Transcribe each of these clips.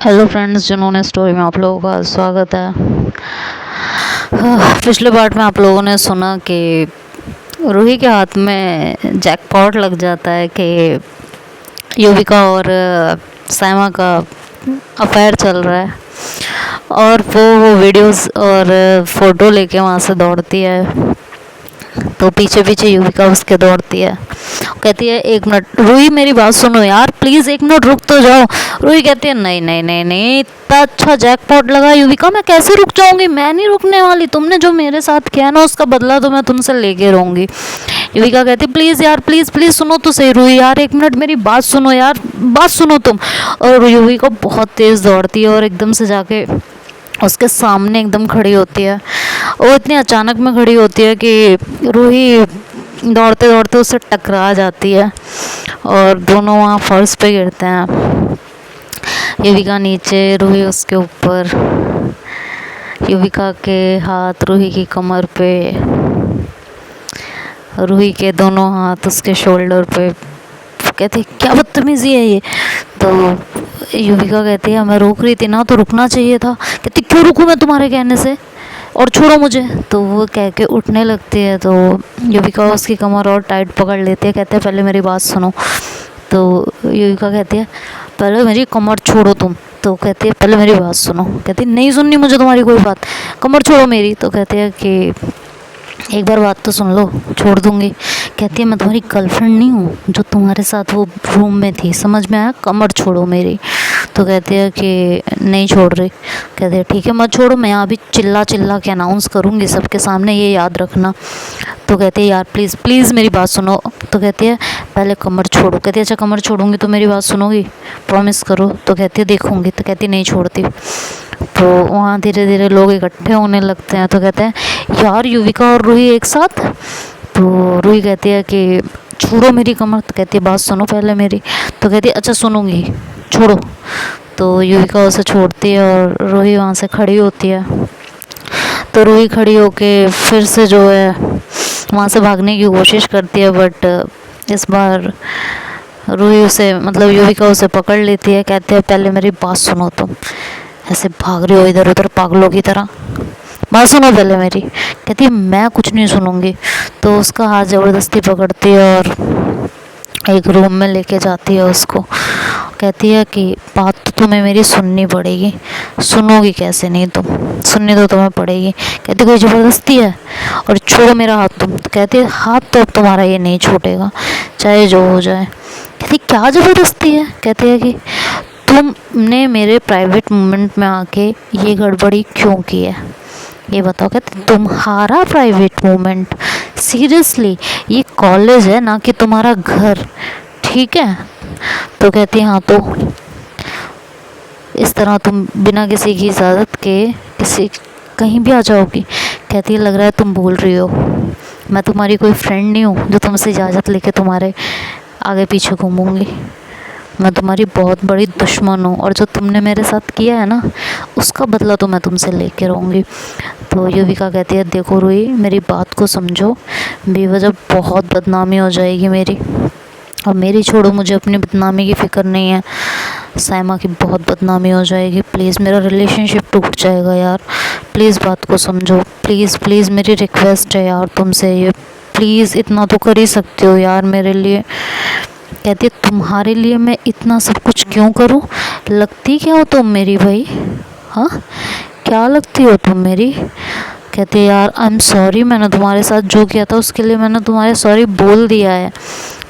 Hello friends, जिन्होंने story में आप लोगों का स्वागत है। पिछले पार्ट में आप लोगों ने सुना कि रूही के हाथ में जैकपॉट लग जाता है कि युविका और साइमा का अफेयर चल रहा है, और वो वीडियोस और फ़ोटो लेके वहाँ से दौड़ती है। तो पीछे पीछे युविका उसके दौड़ती है, कहती है 1 मिनट रूही, मेरी बात सुनो यार, प्लीज़ 1 मिनट रुक तो जाओ। रूही कहती है नहीं नहीं नहीं नहीं, इतना अच्छा जैकपॉट लगा युविका, मैं कैसे रुक जाऊंगी, मैं नहीं रुकने वाली, तुमने जो मेरे साथ किया ना उसका बदला तो मैं तुमसे लेके रहूंगी। युविका कहती प्लीज़ यार, प्लीज़ प्लीज़ सुनो तो सही रूही यार, 1 मिनट मेरी बात सुनो यार, बात सुनो तुम। और युविका बहुत तेज़ दौड़ती है और एकदम से जाके उसके सामने एकदम खड़ी होती है। वो इतनी अचानक में खड़ी होती है कि रूही दौड़ते दौड़ते उससे टकरा जाती है और दोनों वहाँ फर्श पे गिरते हैं। युविका नीचे, रूही उसके ऊपर। युविका के हाथ रूही की कमर पे, रूही के दोनों हाथ उसके शोल्डर पे। कहती क्या बदतमीज़ी है ये। तो युविका कहती है मैं रोक रही थी ना, तो रुकना चाहिए था। कहती क्यों रुकूं मैं तुम्हारे कहने से, और छोड़ो मुझे। तो वो कह के उठने लगती है, तो युविका उसकी कमर और टाइट पकड़ लेती है। कहते हैं पहले मेरी बात सुनो। तो युविका कहती है पहले मेरी कमर छोड़ो तुम। तो कहती है पहले मेरी बात सुनो। कहती नहीं सुननी मुझे तुम्हारी कोई बात, कमर छोड़ो मेरी। तो कहते हैं कि एक बार बात तो सुन लो, छोड़ दूंगी। कहती है मैं तुम्हारी गर्लफ्रेंड नहीं हूँ जो तुम्हारे साथ वो रूम में थी, समझ में आया, कमर छोड़ो मेरी। तो कहती है कि नहीं छोड़ रही। कहती है ठीक है मत छोड़ो, मैं यहाँ भी चिल्ला चिल्ला के अनाउंस करूँगी सबके सामने, ये याद रखना। तो कहती है यार प्लीज़ प्लीज़ मेरी बात सुनो। तो कहती है पहले कमर छोड़ो। कहती है अच्छा कमर छोड़ूंगी तो मेरी बात सुनोगी, प्रॉमिस करो। तो कहती है देखूंगी। तो कहती नहीं छोड़ती। तो वहाँ धीरे धीरे लोग इकट्ठे होने लगते हैं। तो कहते हैं यार युविका और रूही एक साथ। तो रूही कहती है कि छोड़ो मेरी कमर। तो कहती है बात सुनो पहले मेरी। तो कहती है अच्छा सुनूंगी, छोड़ो। तो युविका उसे छोड़ती है और रूही वहाँ से खड़ी होती है। तो रूही खड़ी होके फिर से जो है वहाँ से भागने की कोशिश करती है, बट इस बार रूही उसे, मतलब युविका उसे पकड़ लेती है। कहती है पहले मेरी बात सुनो, तुम ऐसे भाग रही हो इधर उधर पागलों की तरह, बात सुनो पहले मेरी। कहती है मैं कुछ नहीं सुनूंगी। तो उसका हाथ ज़बरदस्ती पकड़ती है और एक रूम में लेके जाती है उसको। कहती है कि बात तो तुम्हें मेरी सुननी पड़ेगी, सुनोगी कैसे नहीं तुम, सुननी तो तुम्हें पड़ेगी। कहती कोई ज़बरदस्ती है, और छोड़ो मेरा हाथ तुम। तो कहती है हाथ तो अब तुम्हारा ये नहीं छूटेगा, चाहे जो हो जाए। कहती क्या ज़बरदस्ती है। कहती है कि तुमने मेरे प्राइवेट मोमेंट में आके ये गड़बड़ी क्यों की है, ये बताओ। कहते तुम्हारा प्राइवेट मोमेंट, सीरियसली ये कॉलेज है ना कि तुम्हारा घर, ठीक है। तो कहती हाँ तो इस तरह तुम बिना किसी की इजाज़त के किसी कहीं भी आ जाओगी। कहती है लग रहा है तुम भूल रही हो, मैं तुम्हारी कोई फ्रेंड नहीं हूँ जो तुमसे इजाज़त लेके तुम्हारे आगे पीछे घूमूंगी। मैं तुम्हारी बहुत बड़ी दुश्मन हूँ, और जो तुमने मेरे साथ किया है ना उसका बदला तो मैं तुमसे लेके रहूँगी। तो युविका कहती है देखो रूही मेरी बात को समझो, बेवजह बहुत बदनामी हो जाएगी मेरी, और मेरी छोड़ो, मुझे अपनी बदनामी की फ़िक्र नहीं है, साइमा की बहुत बदनामी हो जाएगी। प्लीज़ मेरा रिलेशनशिप टूट जाएगा यार, प्लीज़ बात को समझो, प्लीज़ प्लीज़ मेरी रिक्वेस्ट है यार तुमसे, ये प्लीज़ इतना तो कर ही सकते हो यार मेरे लिए। कहती है तुम्हारे लिए मैं इतना सब कुछ क्यों करूं, लगती क्या हो तुम मेरी भाई, हाँ क्या लगती हो तुम मेरी। कहती है यार आई एम सॉरी, मैंने तुम्हारे साथ जो किया था उसके लिए मैंने तुम्हारे सॉरी बोल दिया है,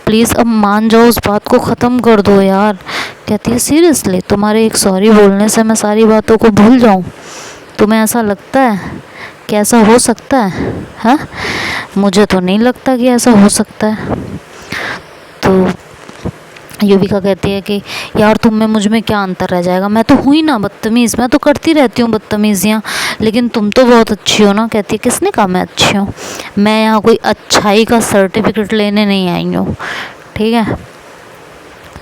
प्लीज़ अब मान जाओ, उस बात को ख़त्म कर दो यार। कहती है सीरियसली तुम्हारे एक सॉरी बोलने से मैं सारी बातों को भूल जाऊं, तुम्हें ऐसा लगता है कि ऐसा हो सकता है, हाँ मुझे तो नहीं लगता कि ऐसा हो सकता है। तो युविका कहती है कि यार तुम में मुझ में क्या अंतर रह जाएगा, मैं तो हुई ना बदतमीज़, मैं तो करती रहती हूँ बदतमीज़ियाँ, लेकिन तुम तो बहुत अच्छी हो ना। कहती है किसने कहा मैं अच्छी हूँ, मैं यहाँ कोई अच्छाई का सर्टिफिकेट लेने नहीं आई हूँ, ठीक है।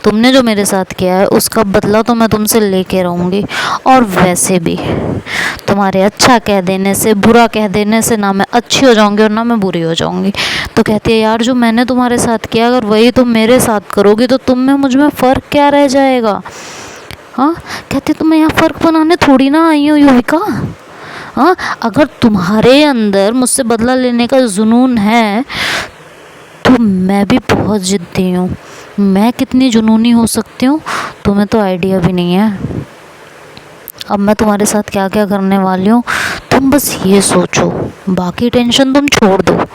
तुमने जो मेरे साथ किया है उसका बदला तो मैं तुमसे लेके रहूँगी, और वैसे भी तुम्हारे अच्छा कह देने से, बुरा कह देने से ना मैं अच्छी हो जाऊँगी और ना मैं बुरी हो जाऊँगी। तो कहती है यार जो मैंने तुम्हारे साथ किया अगर वही तुम मेरे साथ करोगी तो तुम में मुझ में फ़र्क क्या रह जाएगा, हाँ, कहती तो मैं यहाँ फ़र्क बनाने थोड़ी ना आई हूँ युविका। हाँ, अगर तुम्हारे अंदर मुझसे बदला लेने का जुनून है तो मैं भी बहुत ज़िद्दी हूँ। मैं कितनी जुनूनी हो सकती हूँ तुम्हें तो आइडिया भी नहीं है। अब मैं तुम्हारे साथ क्या क्या करने वाली हूँ तुम बस ये सोचो, बाकी टेंशन तुम छोड़ दो।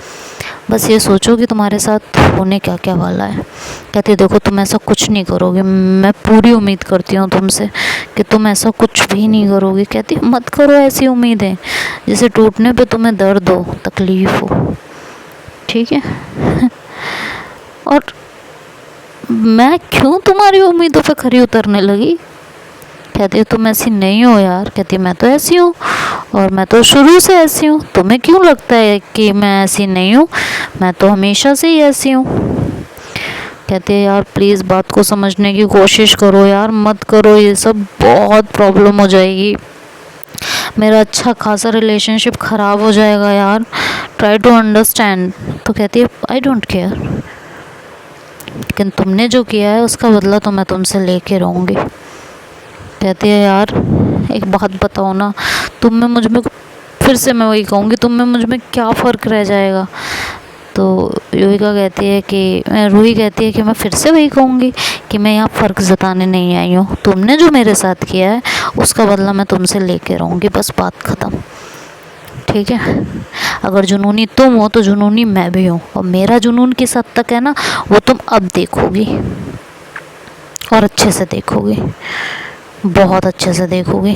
बस ये सोचो कि तुम्हारे साथ होने क्या क्या वाला है। कहती देखो तुम ऐसा कुछ नहीं करोगे, मैं पूरी उम्मीद करती हूँ तुमसे कि तुम ऐसा कुछ भी नहीं करोगे। कहती मत करो ऐसी उम्मीदें जिसे टूटने पे तुम्हें दर्द हो, तकलीफ़ हो, ठीक है। और मैं क्यों तुम्हारी उम्मीदों पे खरी उतरने लगी। कहती तुम ऐसी नहीं हो यार। कहती मैं तो ऐसी हूँ और मैं तो शुरू से ऐसी हूँ, तुम्हें क्यों लगता है कि मैं ऐसी नहीं हूँ, मैं तो हमेशा से ही ऐसी हूँ। कहती है यार प्लीज़ बात को समझने की कोशिश करो यार, मत करो ये सब, बहुत प्रॉब्लम हो जाएगी, मेरा अच्छा खासा रिलेशनशिप ख़राब हो जाएगा यार, ट्राई टू अंडरस्टैंड। तो कहती है आई डोंट केयर, लेकिन तुमने जो किया है उसका बदला तो मैं तुमसे लेके रहूँगी। कहती है यार एक बात बताओ ना, तुम में मुझ में, फिर से मैं वही कहूँगी, तुम में मुझ में क्या फ़र्क रह जाएगा। तो युविका कहती है कि रूही कहती है कि मैं फिर से वही कहूँगी कि मैं यहाँ फ़र्क जताने नहीं आई हूँ, तुमने जो मेरे साथ किया है उसका बदला मैं तुमसे लेके रहूँगी, बस बात ख़त्म, ठीक है। अगर जुनूनी तुम हो तो जुनूनी मैं भी हूँ, और मेरा जुनून किस हद तक है ना वो तुम अब देखोगी, और अच्छे से देखोगी, बहुत अच्छे से देखोगी।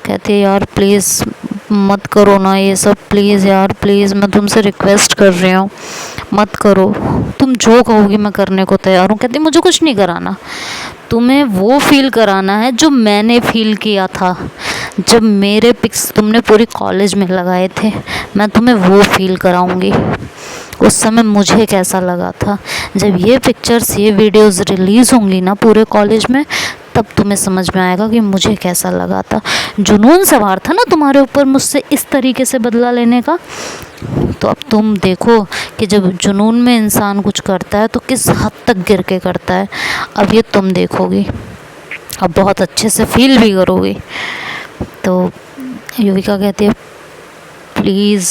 कहती है यार प्लीज़ मत करो ना ये सब, प्लीज़ यार प्लीज़, मैं तुमसे रिक्वेस्ट कर रही हूँ मत करो, तुम जो कहोगी मैं करने को तैयार हूँ। कहती मुझे कुछ नहीं कराना, तुम्हें वो फील कराना है जो मैंने फील किया था जब मेरे पिक्स तुमने पूरी कॉलेज में लगाए थे, मैं तुम्हें वो फील कराऊंगी। उस समय मुझे कैसा लगा था, जब ये पिक्चर्स ये वीडियोस रिलीज़ होंगी ना पूरे कॉलेज में, तब तुम्हें समझ में आएगा कि मुझे कैसा लगा था। जुनून सवार था ना तुम्हारे ऊपर मुझसे इस तरीके से बदला लेने का, तो अब तुम देखो कि जब जुनून में इंसान कुछ करता है तो किस हद तक गिर के करता है। अब ये तुम देखोगी, अब बहुत अच्छे से फील भी करोगी। तो युविका कहती है प्लीज़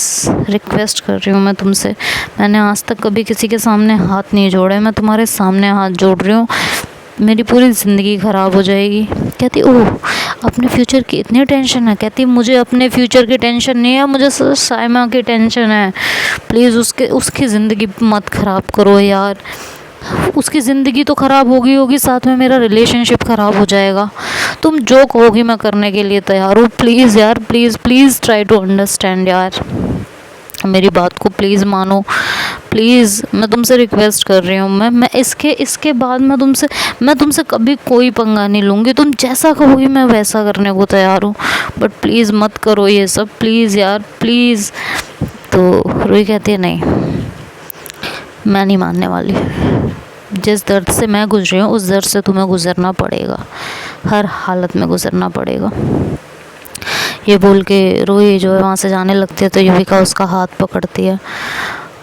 रिक्वेस्ट कर रही हूँ मैं तुमसे, मैंने आज तक कभी किसी के सामने हाथ नहीं जोड़े, मैं तुम्हारे सामने हाथ जोड़ रही हूँ, मेरी पूरी ज़िंदगी ख़राब हो जाएगी। कहती ओह अपने फ्यूचर की इतनी टेंशन है। कहती मुझे अपने फ्यूचर की टेंशन नहीं है, मुझे सिर्फ साइमा की टेंशन है, प्लीज़ उसकी ज़िंदगी मत ख़राब करो यार, उसकी ज़िंदगी तो ख़राब होगी साथ में मेरा रिलेशनशिप ख़राब हो जाएगा, तुम जो कहोगी मैं करने के लिए तैयार हूँ, प्लीज़ यार please please try to understand यार, मेरी बात को प्लीज़ मानो, प्लीज़ मैं तुमसे रिक्वेस्ट कर रही हूँ। मैं इसके बाद मैं तुमसे कभी कोई पंगा नहीं लूँगी, तुम जैसा कहोगी मैं वैसा करने को तैयार हूँ, बट प्लीज़ मत करो ये सब, प्लीज़ यार प्लीज़। तो रूही कहती है नहीं मैं नहीं मानने वाली, जिस दर्द से मैं गुजरी हूँ उस दर्द से तुम्हें गुजरना पड़ेगा, हर हालत में गुजरना पड़ेगा। ये बोल के रूही जो है वहाँ से जाने लगती है, तो युविका उसका हाथ पकड़ती है,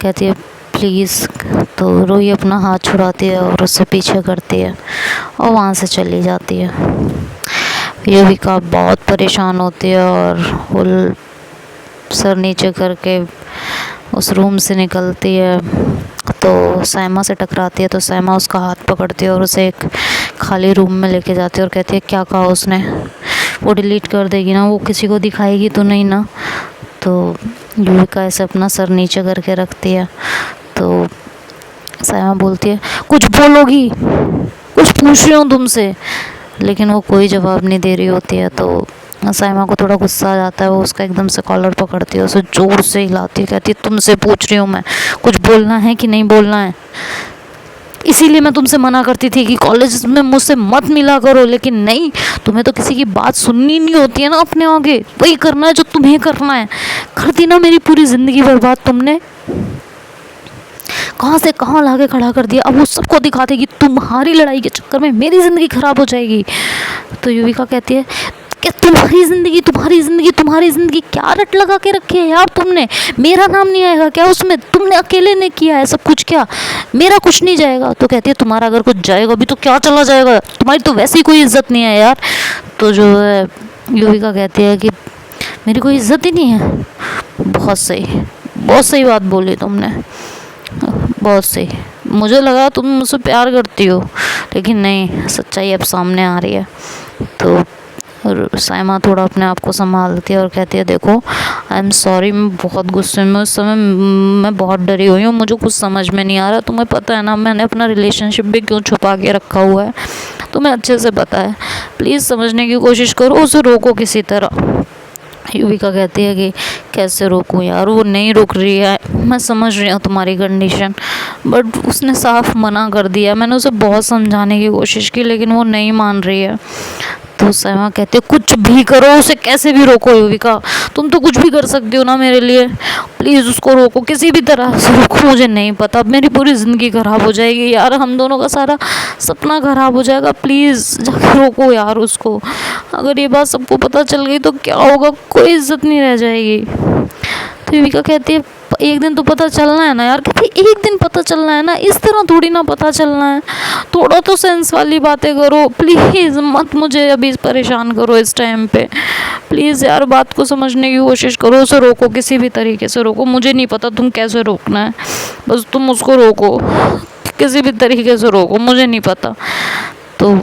कहती है प्लीज़। तो रूही अपना हाथ छुड़ाती है और उससे पीछे करती है और वहाँ से चली जाती है। युविका बहुत परेशान होती है और वो सर नीचे करके उस रूम से निकलती है, तो साइमा से टकराती है, तो साइमा उसका हाथ पकड़ती है और उसे एक खाली रूम में लेके जाती है और कहती है क्या कहा उसने, वो डिलीट कर देगी ना, वो किसी को दिखाएगी तो नहीं ना। तो युविका ऐसे अपना सर नीचे करके रखती है, तो साइमा बोलती है कुछ बोलोगी, कुछ पूछ रही हूँ तुमसे, लेकिन वो कोई जवाब नहीं दे रही होती है। तो साइमा को थोड़ा गुस्सा आ जाता है, वो उसका एकदम से कॉलर पकड़ती है, उसे ज़ोर से हिलाती है, कहती है तुमसे पूछ रही हूँ मैं, कुछ बोलना है कि नहीं बोलना है, इसीलिए मैं तुमसे मना करती थी कि कॉलेज में मुझसे मत मिला करो, लेकिन नहीं, तुम्हें तो किसी की बात सुननी नहीं होती है ना, अपने आगे वही करना है जो तुम्हें करना है, कर दी ना मेरी पूरी ज़िंदगी बर्बाद तुमने, कहाँ से कहाँ लाके खड़ा कर दिया, अब वो सबको दिखाते कि तुम्हारी लड़ाई के चक्कर में मेरी ज़िंदगी ख़राब हो जाएगी। तो युविका कहती है क्या तुम्हारी ज़िंदगी क्या रट लगा के रखी है यार तुमने। मेरा नाम नहीं आएगा क्या उसमें? तुमने अकेले ने किया है सब कुछ, क्या मेरा कुछ नहीं जाएगा? तो कहती है तुम्हारा अगर कुछ जाएगा भी तो क्या चला जाएगा, तुम्हारी तो वैसे ही कोई इज्जत नहीं है यार। तो जो है युविका कहती है कि मेरी कोई इज्जत ही नहीं है। बहुत सही बात बोली तुमने, बहुत सही। मुझे लगा तुम मुझसे प्यार करती हो, लेकिन नहीं, सच्चाई अब सामने आ रही है। तो साइमा थोड़ा अपने आप को संभालती है और कहती है देखो आई एम सॉरी, मैं बहुत गुस्से में उस समय, मैं बहुत डरी हुई हूँ, मुझे कुछ समझ में नहीं आ रहा। तुम्हें पता है ना मैंने अपना रिलेशनशिप भी क्यों छुपा के रखा हुआ है, तुम्हें अच्छे से पता है। प्लीज़ समझने की कोशिश करो, उसे रोको किसी तरह। युविका कहती है कि कैसे रोकूं यार, वो नहीं रुक रही है। मैं समझ रही हूँ तुम्हारी कंडीशन, बट उसने साफ मना कर दिया। मैंने उसे बहुत समझाने की कोशिश की लेकिन वो नहीं मान रही है। तो साइमा कहती है कुछ भी करो, उसे कैसे भी रोको युविका, तुम तो कुछ भी कर सकती हो ना मेरे लिए। प्लीज़ उसको रोको, किसी भी तरह से रोको। मुझे नहीं पता, अब मेरी पूरी ज़िंदगी ख़राब हो जाएगी यार, हम दोनों का सारा सपना ख़राब हो जाएगा। प्लीज़ जाकर रोको यार उसको। अगर ये बात सबको पता चल गई तो क्या होगा, कोई इज्जत नहीं रह जाएगी। तो युविका कहती है एक दिन तो पता चलना है ना यार। कहती एक दिन पता चलना है ना, इस तरह थोड़ी ना पता चलना है, थोड़ा तो सेंस वाली बातें करो। प्लीज़ मत मुझे अभी परेशान करो इस टाइम पे, प्लीज़ यार बात को समझने की कोशिश करो, उसे रोको, किसी भी तरीके से रोको। मुझे नहीं पता तुम कैसे रोकना है, बस तुम उसको रोको, किसी भी तरीके से रोको, मुझे नहीं पता। तो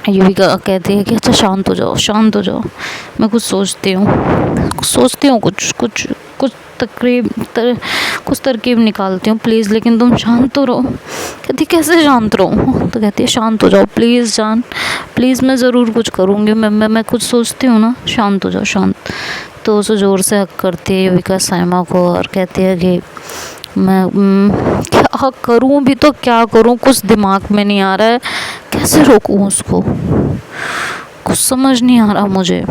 युविका कहती है कि अच्छा शांत हो जाओ, शांत हो जाओ, मैं कुछ सोचती हूँ कुछ तरकीब निकालती हूँ प्लीज़, लेकिन तुम शांत तो रहो। कहती कैसे शांत रहूँ? तो कहती है शांत हो जाओ प्लीज़ जान, प्लीज़ मैं ज़रूर कुछ करूँगी, मैं कुछ सोचती हूँ ना, शांत हो जाओ शांत। तो उसे ज़ोर से हक करती है युविका साइमा को और कहती है कि मैं क्या करूँ भी तो क्या करूँ, कुछ दिमाग में नहीं आ रहा है, कैसे रोकूँ उसको, कुछ समझ नहीं आ रहा मुझे।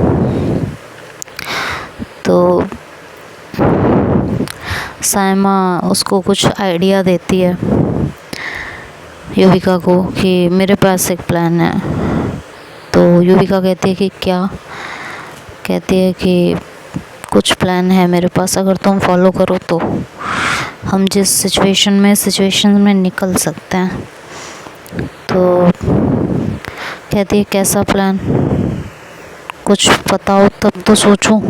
तो साइमा उसको कुछ आइडिया देती है युविका को कि मेरे पास एक प्लान है। तो युविका कहती है कि क्या? कहती है कि कुछ प्लान है मेरे पास, अगर तुम फॉलो करो तो हम जिस सिचुएशन में निकल सकते हैं। तो कहती है कैसा प्लान, कुछ बताओ तब तो सोचूं।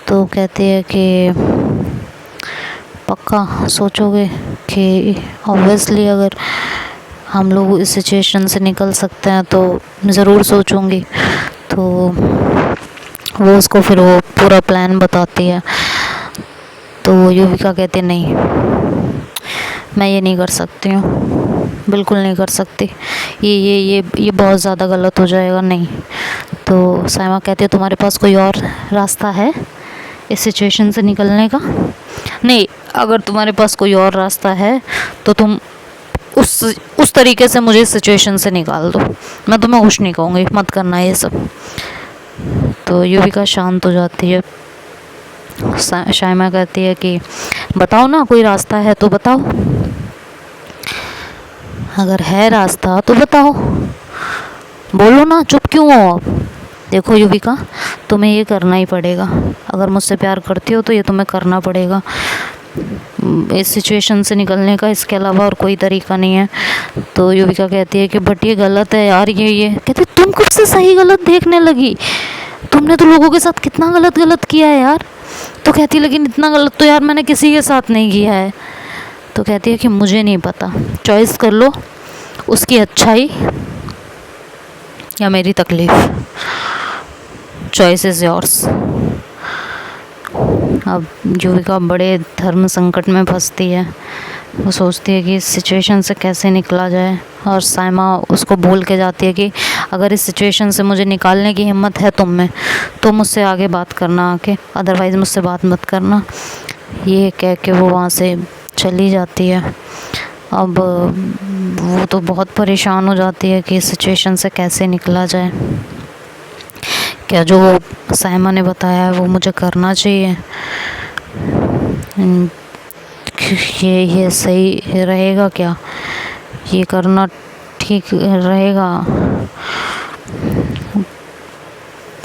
तो कहती है कि पक्का सोचोगे कि ऑब्वियसली अगर हम लोग इस सिचुएशन से निकल सकते हैं तो ज़रूर सोचूंगी। तो वो उसको फिर वो पूरा प्लान बताती है। तो युविका कहती नहीं, मैं ये नहीं कर सकती हूँ, बिल्कुल नहीं कर सकती, ये बहुत ज़्यादा गलत हो जाएगा, नहीं। तो साइमा कहती है तुम्हारे पास कोई और रास्ता है इस सिचुएशन से निकलने का? नहीं, अगर तुम्हारे पास कोई और रास्ता है तो तुम उस तरीके से मुझे इस सिचुएशन से निकाल दो, मैं तुम्हें कुछ नहीं कहूँगी, मत करना ये सब। तो युविका शांत हो जाती है। साइमा कहती है कि बताओ ना, कोई रास्ता है तो बताओ, अगर है रास्ता तो बताओ, बोलो ना, चुप क्यों हो आप? देखो युविका, तुम्हें ये करना ही पड़ेगा, अगर मुझसे प्यार करती हो तो ये तुम्हें करना पड़ेगा इस सिचुएशन से निकलने का, इसके अलावा और कोई तरीका नहीं है। तो युविका कहती है कि बट ये गलत है यार, ये कहती तुम कब से सही गलत देखने लगी, तुमने तो लोगों के साथ कितना गलत किया है यार। तो कहती लेकिन इतना गलत तो यार मैंने किसी के साथ नहीं किया है। तो कहती है कि मुझे नहीं पता, चॉइस कर लो, उसकी अच्छाई या मेरी तकलीफ़, चॉइस इज़ योर्स। अब युविका बड़े धर्म संकट में फंसती है, वो सोचती है कि इस सिचुएशन से कैसे निकला जाए। और साइमा उसको बोल के जाती है कि अगर इस सिचुएशन से मुझे निकालने की हिम्मत है तुम में तो मुझसे आगे बात करना आके, अदरवाइज़ मुझसे बात मत करना। ये कह के वो वहाँ से चली जाती है। अब वो तो बहुत परेशान हो जाती है कि इस सिचुएशन से कैसे निकला जाए, क्या जो साइमा ने बताया है वो मुझे करना चाहिए, ये सही रहेगा क्या, ये करना ठीक रहेगा।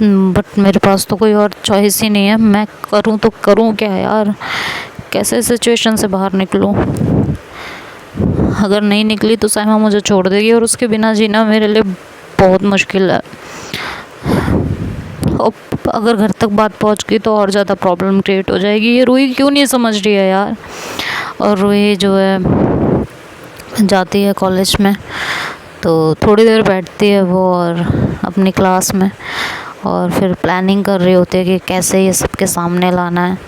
बट मेरे पास तो कोई और चॉइस ही नहीं है, मैं करूँ तो करूँ क्या यार, कैसे सिचुएशन से बाहर निकलूँ। अगर नहीं निकली तो साइमा मुझे छोड़ देगी और उसके बिना जीना मेरे लिए बहुत मुश्किल है। और अगर घर तक बात पहुंच गई तो और ज़्यादा प्रॉब्लम क्रिएट हो जाएगी। ये रूही क्यों नहीं समझ रही है यार। और रूही जो है जाती है कॉलेज में, तो थोड़ी देर बैठती है वो और अपनी क्लास में, और फिर प्लानिंग कर रही होती है कि कैसे ये सबके सामने लाना है,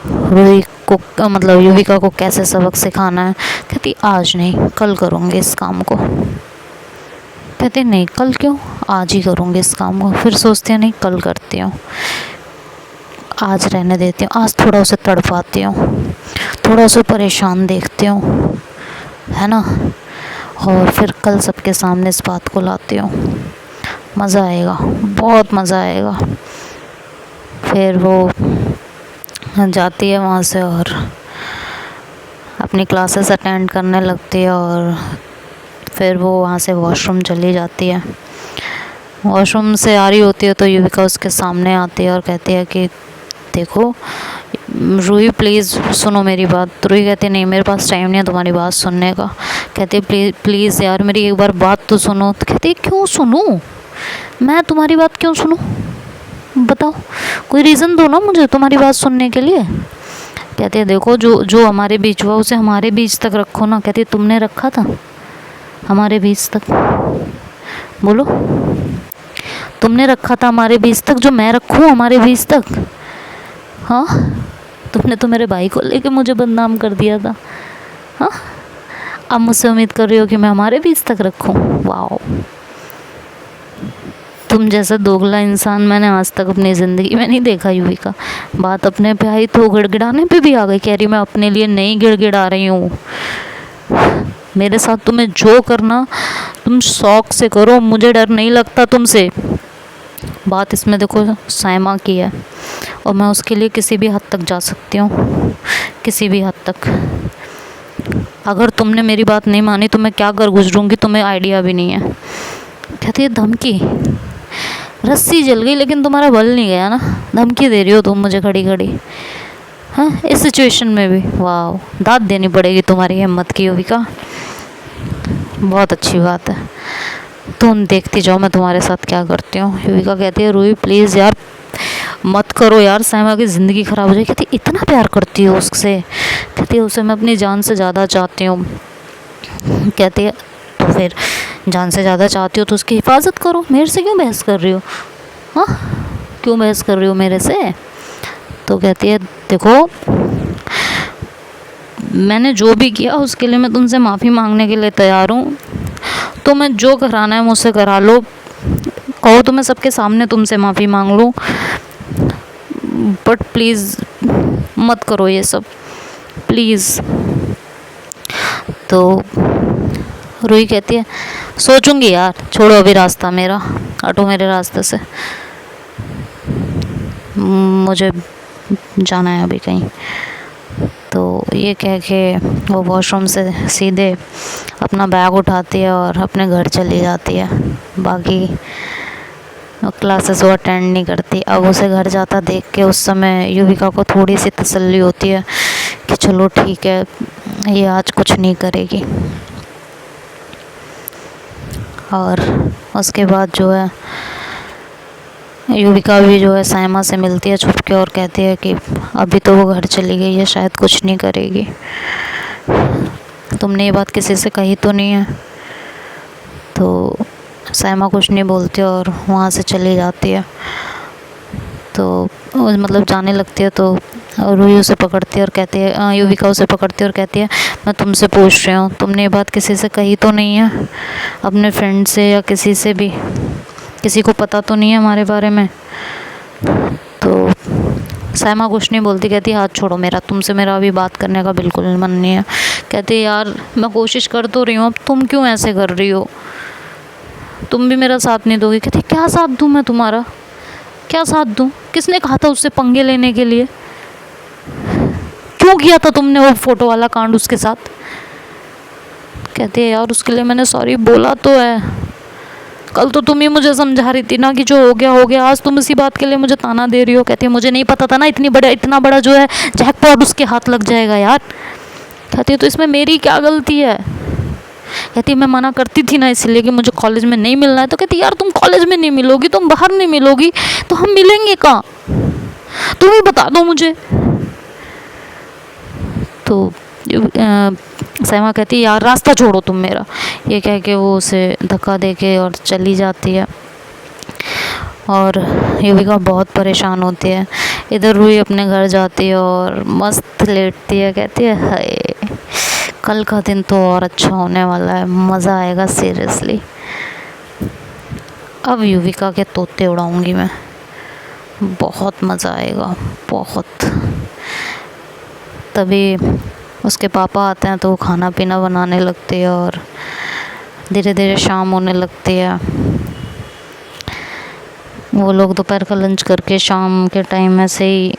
रूही को मतलब युविका को कैसे सबक सिखाना है। कहती आज नहीं, कल करूँगी इस काम को। कहती नहीं कल क्यों, आज ही करूँगी इस काम को। फिर सोचती है नहीं कल करती हूँ, आज रहने देती हूँ, आज थोड़ा उसे तड़पाती हूँ, थोड़ा उसे परेशान देखती हूँ, है ना, और फिर कल सबके सामने इस बात को लाती हूँ। मज़ा आएगा, बहुत मज़ा आएगा। फिर वो जाती है वहाँ से और अपनी क्लासेस अटेंड करने लगती है, और फिर वो वहाँ से वॉशरूम चली जाती है। वॉशरूम से आ रही होती है तो युविका उसके सामने आती है और कहती है कि देखो रूही प्लीज़ सुनो मेरी बात। तो रूही कहती है नहीं मेरे पास टाइम नहीं है तुम्हारी बात सुनने का। कहती है प्लीज़ यार मेरी एक बार बात तो सुनो। तो कहती है क्यों सुनूं, मैं तुम्हारी बात क्यों सुनूं, बताओ, कोई रीज़न दो ना मुझे तुम्हारी बात सुनने के लिए। कहती है देखो जो जो हमारे बीच हुआ उसे हमारे बीच तक रखो ना। कहती है तुमने रखा था हमारे बीच तक, बोलो तुमने रखा था हमारे बीच तक जो मैं रखूँ हमारे बीच तक। हाँ तुमने तो मेरे भाई को लेके मुझे बदनाम कर दिया था। हाँ अब मुझसे उम्मीद कर रही हो कि मैं हमारे बीच तक रखूँ। वाओ, तुम जैसा दोगला इंसान मैंने आज तक अपनी ज़िंदगी में नहीं देखा। युविका बात अपने पे आई तो गिड़गिड़ाने पे भी आ गई। कह रही मैं अपने लिए नहीं गिड़गिड़ा रही हूँ, मेरे साथ तुम्हें जो करना तुम शौक से करो, मुझे डर नहीं लगता तुमसे। बात इसमें देखो साइमा की है और मैं उसके लिए किसी भी हद तक जा सकती हूँ, किसी भी हद तक। अगर तुमने मेरी बात नहीं मानी तो मैं क्या कर गुजरूँगी तुम्हें आइडिया भी नहीं है। कहती है धमकी, रस्सी जल गई लेकिन तुम्हारा बल नहीं गया ना, धमकी दे रही हो तुम मुझे खड़ी खड़ी। हाँ इस सिचुएशन में भी, वाह दाद देनी पड़ेगी तुम्हारी हिम्मत की युविका, बहुत अच्छी बात है। तुम देखती जाओ मैं तुम्हारे साथ क्या करती हूँ। युविका कहती है रूही प्लीज़ यार मत करो यार, साइमा की ज़िंदगी ख़राब हो जाएगी। कहती इतना प्यार करती हो उससे। कहती है उसे मैं अपनी जान से ज़्यादा चाहती हूँ। कहती है तो फिर जान से ज़्यादा चाहती हो तो उसकी हिफाजत करो, मेरे से क्यों बहस कर रही हो। हाँ क्यों बहस कर रही हो मेरे से। तो कहती है देखो मैंने जो भी किया उसके लिए मैं तुमसे माफ़ी मांगने के लिए तैयार हूँ, तो मैं जो कराना है मुझसे करा लो, कहो तो मैं सबके सामने तुमसे माफ़ी मांग लूँ, बट प्लीज़ मत करो ये सब प्लीज़। तो रूही कहती है सोचूंगी यार, छोड़ो अभी रास्ता मेरा, हटो मेरे रास्ते से, मुझे जाना है अभी कहीं। तो ये कह के वो वॉशरूम से सीधे अपना बैग उठाती है और अपने घर चली जाती है। बाकी क्लासेस वो अटेंड नहीं करती। अब उसे घर जाता देख के उस समय युविका को थोड़ी सी तसल्ली होती है कि चलो ठीक है ये आज कुछ नहीं करेगी। और उसके बाद जो है युविका भी जो है साइमा से मिलती है छुप के और कहती है कि अभी तो वो घर चली गई है, शायद कुछ नहीं करेगी, तुमने ये बात किसी से कही तो नहीं है। तो साइमा कुछ नहीं बोलती और वहाँ से चली जाती है। तो मतलब जाने लगती है तो रूही उसे पकड़ती है और कहती है, युविका उसे पकड़ती है और कहती है मैं तुमसे पूछ रही हूँ तुमने ये बात किसी से कही तो नहीं है, अपने फ्रेंड से या किसी से भी, किसी को पता तो नहीं है हमारे बारे में। तो साइमा कुछ नहीं बोलती, कहती हाथ छोड़ो मेरा, तुमसे मेरा अभी बात करने का बिल्कुल मन नहीं है। कहती यार मैं कोशिश कर तो रही हूँ, अब तुम क्यों ऐसे कर रही हो, तुम भी मेरा साथ नहीं दोगी। कहती क्या साथ दूँ मैं तुम्हारा, क्या साथ दूँ, किसने कहा था उससे पंगे लेने के लिए, क्यों किया था तुमने वो फ़ोटो वाला कांड उसके साथ। कहती है यार उसके लिए मैंने सॉरी बोला तो है, कल तो तुम ही मुझे समझा रही थी ना कि जो हो गया हो गया, आज तुम इसी बात के लिए मुझे ताना दे रही हो। कहती है मुझे नहीं पता था ना इतना बड़ा जो है जैकपॉट उसके हाथ लग जाएगा यार। कहती है तो इसमें मेरी क्या गलती है। कहती मैं मना करती थी ना इसलिए कि मुझे कॉलेज में नहीं मिलना है। तो कहती यार तुम कॉलेज में नहीं मिलोगी, तुम बाहर नहीं मिलोगी, तो हम मिलेंगे कहाँ, तुम ही बता दो मुझे। तो सैमा कहती यार रास्ता छोड़ो तुम मेरा, ये कह के वो उसे धक्का दे के और चली जाती है। और युविका बहुत परेशान होती है। इधर रूही अपने घर जाती है और मस्त लेटती है। कहती है हाय कल का दिन तो और अच्छा होने वाला है, मज़ा आएगा सीरियसली। अब युविका के तोते उड़ाऊंगी मैं, बहुत मज़ा आएगा बहुत। तभी उसके पापा आते हैं तो वो खाना पीना बनाने लगती है और धीरे धीरे शाम होने लगती है। वो लोग दोपहर का लंच करके शाम के टाइम ऐसे ही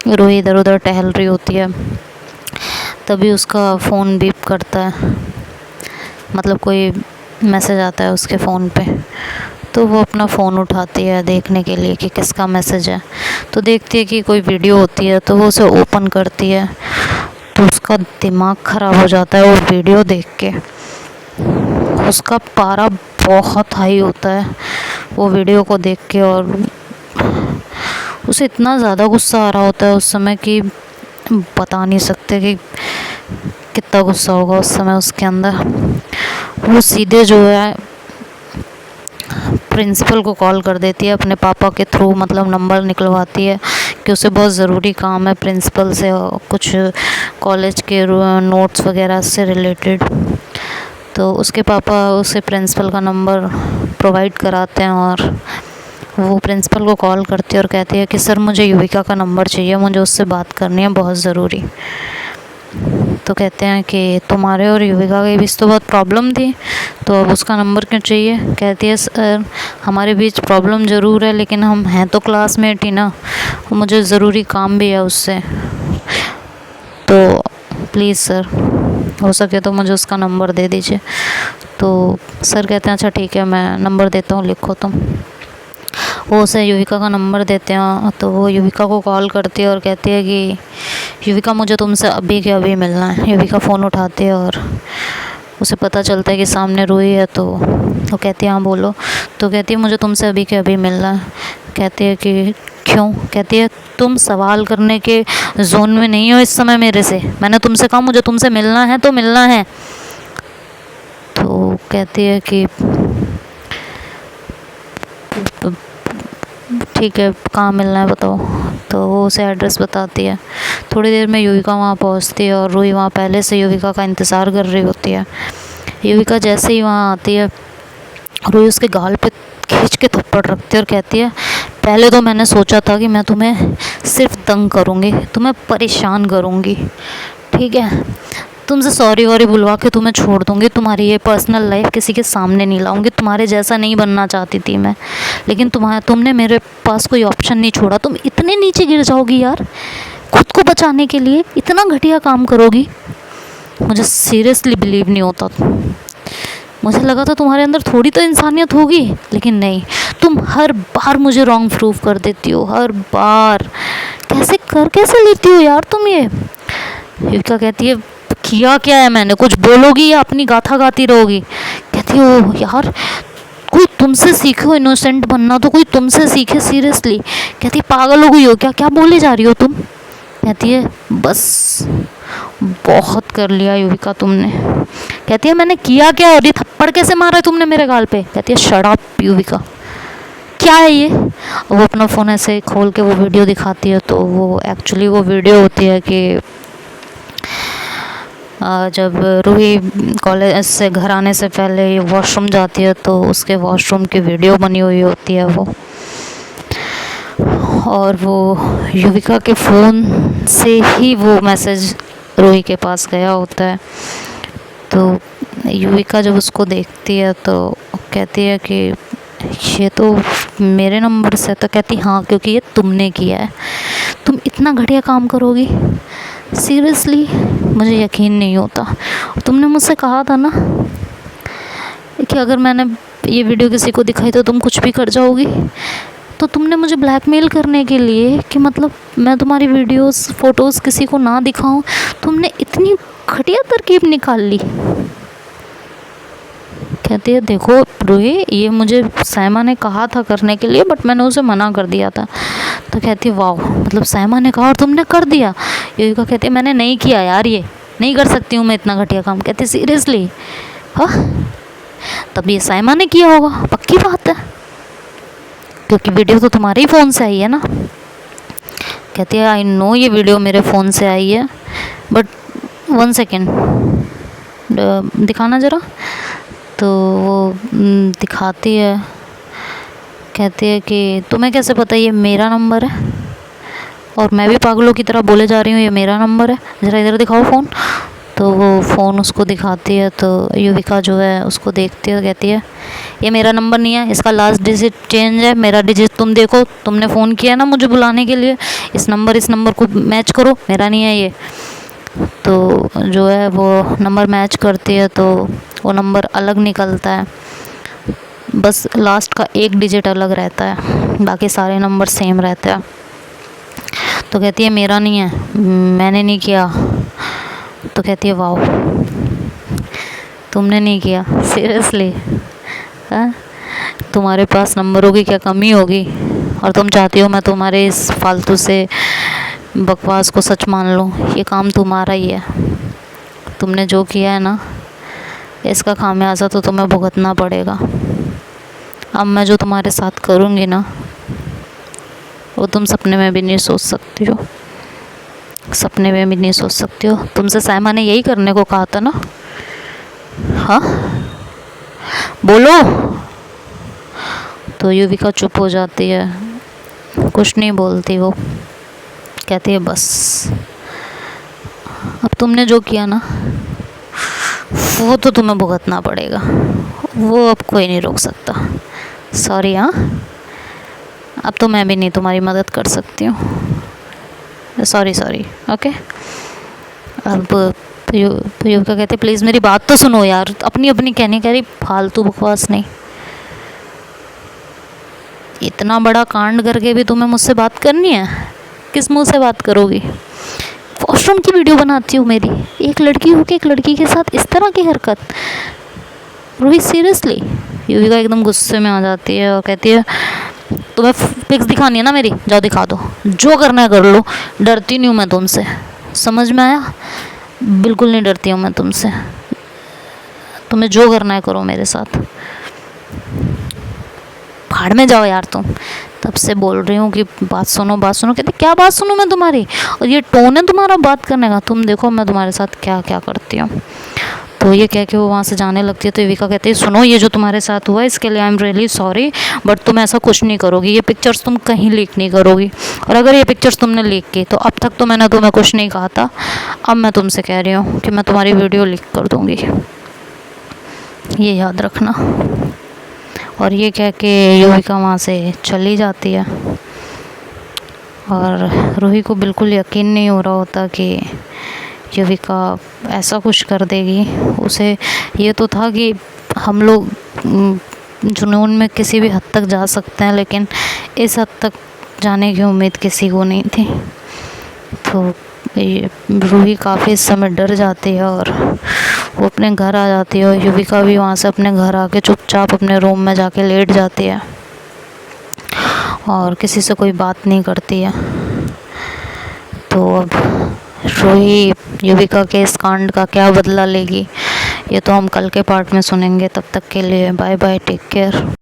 रूही इधर उधर टहल रही होती है। तभी उसका फ़ोन बीप करता है, मतलब कोई मैसेज आता है उसके फ़ोन पे। तो वो अपना फ़ोन उठाती है देखने के लिए कि किसका मैसेज है। तो देखती है कि कोई वीडियो होती है, तो वो उसे ओपन करती है। तो उसका दिमाग ख़राब हो जाता है वो वीडियो देख के। उसका पारा बहुत हाई होता है वो वीडियो को देख के, और उसे इतना ज़्यादा गुस्सा आ रहा होता है उस समय कि बता नहीं सकते कि कितना गुस्सा होगा उस समय उसके अंदर। वो सीधे जो है प्रिंसिपल को कॉल कर देती है अपने पापा के थ्रू, मतलब नंबर निकलवाती है कि उसे बहुत ज़रूरी काम है प्रिंसिपल से, कुछ कॉलेज के नोट्स वगैरह से रिलेटेड। तो उसके पापा उसे प्रिंसिपल का नंबर प्रोवाइड कराते हैं और वो प्रिंसिपल को कॉल करती है और कहती है कि सर मुझे युविका का नंबर चाहिए, मुझे उससे बात करनी है बहुत ज़रूरी। तो कहते हैं कि तुम्हारे और युविका के बीच तो बहुत प्रॉब्लम थी, तो अब उसका नंबर क्यों चाहिए। कहती है सर हमारे बीच प्रॉब्लम ज़रूर है, लेकिन हम हैं तो क्लासमेट ही ना, मुझे ज़रूरी काम भी है उससे, तो प्लीज़ सर हो सके तो मुझे उसका नंबर दे दीजिए। तो सर कहते हैं अच्छा ठीक है मैं नंबर देता हूँ, लिखो तुम। वो उसे युविका का नंबर देते हैं। तो वो युविका को कॉल करती है और कहती है कि युविका मुझे तुमसे अभी के अभी मिलना है। युविका फ़ोन उठाती है और उसे पता चलता है कि सामने रूही है। तो वो कहती है हाँ बोलो। तो कहती है मुझे तुमसे अभी के अभी मिलना है। कहती है कि क्यों। कहती है तुम सवाल करने के जोन में नहीं हो इस समय मेरे से, मैंने तुमसे कहा मुझे तुमसे मिलना है तो मिलना है। तो कहती है कि ठीक है कहाँ मिलना है बताओ। तो वो उसे एड्रेस बताती है। थोड़ी देर में युविका वहाँ पहुँचती है और रूही वहाँ पहले से युविका का इंतज़ार कर रही होती है। युविका जैसे ही वहाँ आती है रूही उसके गाल पे खींच के थप्पड़ रखती है और कहती है पहले तो मैंने सोचा था कि मैं तुम्हें सिर्फ तंग करूँगी, तुम्हें परेशान करूँगी, ठीक है, तुमसे सॉरी वॉरी बुलवा के तुम्हें छोड़ दूँगी, तुम्हारी ये पर्सनल लाइफ किसी के सामने नहीं लाऊंगी, तुम्हारे जैसा नहीं बनना चाहती थी मैं, लेकिन तुमने मेरे पास कोई ऑप्शन नहीं छोड़ा। तुम इतने नीचे गिर जाओगी यार, खुद को बचाने के लिए इतना घटिया काम करोगी, मुझे सीरियसली बिलीव नहीं होता। मुझे लगा था तुम्हारे अंदर थोड़ी तो इंसानियत होगी, लेकिन नहीं, तुम हर बार मुझे रॉन्ग प्रूव कर देती हो, हर बार। कैसे लेती हो यार तुम ये। युविका कहती है किया क्या है मैंने, कुछ बोलोगी या अपनी गाथा गाती रहोगी। कहती है ओ यार कोई तुमसे सीखो इनोसेंट बनना, तो कोई तुमसे सीखे सीरियसली। कहती है पागल हो गई हो क्या, क्या बोले जा रही हो तुम। कहती है बस बहुत कर लिया युविका तुमने। कहती है मैंने किया क्या और ये थप्पड़ कैसे मारा है तुमने मेरे गाल पे। कहती है शट अप युविका, क्या है ये। वो अपना फ़ोन ऐसे खोल के वो वीडियो दिखाती है। तो वो एक्चुअली वो वीडियो होती है कि जब रूही कॉलेज से घर आने से पहले वॉशरूम जाती है तो उसके वॉशरूम की वीडियो बनी हुई होती है वो, और वो युविका के फ़ोन से ही वो मैसेज रूही के पास गया होता है। तो युविका जब उसको देखती है तो कहती है कि ये तो मेरे नंबर से। तो कहती हाँ क्योंकि ये तुमने किया है, तुम इतना घटिया काम करोगी, सीरियसली मुझे यकीन नहीं होता। तुमने मुझसे कहा था ना कि अगर मैंने ये वीडियो किसी को दिखाई तो तुम कुछ भी कर जाओगी। तो तुमने मुझे ब्लैकमेल करने के लिए कि मतलब मैं तुम्हारी वीडियोस फ़ोटोज़ किसी को ना दिखाऊं, तुमने इतनी घटिया तरकीब निकाल ली। कहती है देखो रूही, ये मुझे सायमा ने कहा था करने के लिए, बट मैंने उसे मना कर दिया था। तो कहती है वाह, मतलब सायमा ने कहा और तुमने कर दिया। युविका कहती है मैंने नहीं किया यार, ये नहीं कर सकती हूँ मैं इतना घटिया काम। कहती सीरियसली? हाँ, तब ये सायमा ने किया होगा, पक्की बात है, क्योंकि वीडियो तो तुम्हारे ही फ़ोन से आई है ना। कहती है आई नो ये वीडियो मेरे फ़ोन से आई है, बट 1 सेकेंड दिखाना ज़रा। तो वो दिखाती है, कहती है कि तुम्हें कैसे पता ये मेरा नंबर है, और मैं भी पागलों की तरह बोले जा रही हूँ ये मेरा नंबर है, ज़रा इधर दिखाओ फ़ोन। तो वो फ़ोन उसको दिखाती है, तो युविका जो है उसको देखती है, कहती है ये मेरा नंबर नहीं है, इसका लास्ट डिजिट चेंज है, मेरा डिजिट तुम देखो, तुमने फ़ोन किया ना मुझे बुलाने के लिए, इस नंबर को मैच करो, मेरा नहीं है ये। तो जो है वो नंबर मैच करती है, तो वो नंबर अलग निकलता है, बस लास्ट का एक डिजिट अलग रहता है, बाकी सारे नंबर सेम रहते हैं। तो कहती है मेरा नहीं है, मैंने नहीं किया। तो कहती है वाह, तुमने नहीं किया सीरियसली? हाँ, तुम्हारे पास नंबरों की क्या कमी होगी, और तुम चाहती हो मैं तुम्हारे इस फालतू से बकवास को सच मान लूँ? ये काम तुम्हारा ही है, तुमने जो किया है ना, इसका खामियाजा तो तुम्हें भुगतना पड़ेगा। अब मैं जो तुम्हारे साथ करूँगी ना, वो तुम सपने में भी नहीं सोच सकती हो, सपने में भी नहीं सोच सकती हो। तुमसे सायमा ने यही करने को कहा था ना? हाँ, बोलो। तो युविका चुप हो जाती है, कुछ नहीं बोलती वो। कहती है बस, अब तुमने जो किया ना, वो तो तुम्हें भुगतना पड़ेगा, वो अब कोई नहीं रोक सकता। सॉरी हाँ, अब तो मैं भी नहीं तुम्हारी मदद कर सकती हूँ, सॉरी ओके। अब युविका कहती प्लीज़ मेरी बात तो सुनो यार, अपनी अपनी कहने कह रही, फालतू बकवास नहीं। इतना बड़ा कांड करके भी तुम्हें मुझसे बात करनी है? किस मुंह से बात करोगी? वॉशरूम की वीडियो बनाती हूँ मेरी, एक लड़की हो के एक लड़की के साथ इस तरह की हरकत? रूही सीरियसली? युविका एकदम गुस्से में आ जाती है और कहती है तुम्हें पिक्स दिखानी है ना मेरी, जाओ दिखा दो, जो करना है कर लो, डरती नहीं हूँ मैं तुमसे, समझ में आया? बिल्कुल नहीं डरती हूँ मैं तुमसे, तुम्हें जो करना है करो मेरे साथ, भाड़ में जाओ यार तुम। तब से बोल रही हूँ कि बात सुनो। कहते क्या बात सुनूँ मैं तुम्हारी, और ये टोन है तुम्हारा बात करने का, तुम देखो मैं तुम्हारे साथ क्या क्या करती हूँ। तो ये कह के वो वहाँ से जाने लगती है। तो युविका कहती है सुनो, ये जो तुम्हारे साथ हुआ इसके लिए I am really sorry, but तुम ऐसा कुछ नहीं करोगी, ये पिक्चर्स तुम कहीं लीक नहीं करोगी, और अगर ये पिक्चर्स तुमने लीक की तो अब तक तो मैंने तुम्हें कुछ नहीं कहा था, अब मैं तुमसे कह रही हूँ कि मैं तुम्हारी वीडियो लीक कर दूँगी, ये याद रखना। और ये कह के युविका वहाँ से चली जाती है, और रूही को बिल्कुल यकीन नहीं हो रहा होता कि युविका ऐसा कुछ कर देगी। उसे ये तो था कि हम लोग जुनून में किसी भी हद तक जा सकते हैं, लेकिन इस हद तक जाने की उम्मीद किसी को नहीं थी। तो रूही काफ़ी समय डर जाती है और वो अपने घर आ जाती है, और युविका भी वहाँ से अपने घर आके चुपचाप अपने रूम में जाके लेट जाती है और किसी से कोई बात नहीं करती है। तो अब रूही युविका के इस कांड का क्या बदला लेगी, ये तो हम कल के पार्ट में सुनेंगे। तब तक के लिए बाय बाय, टेक केयर।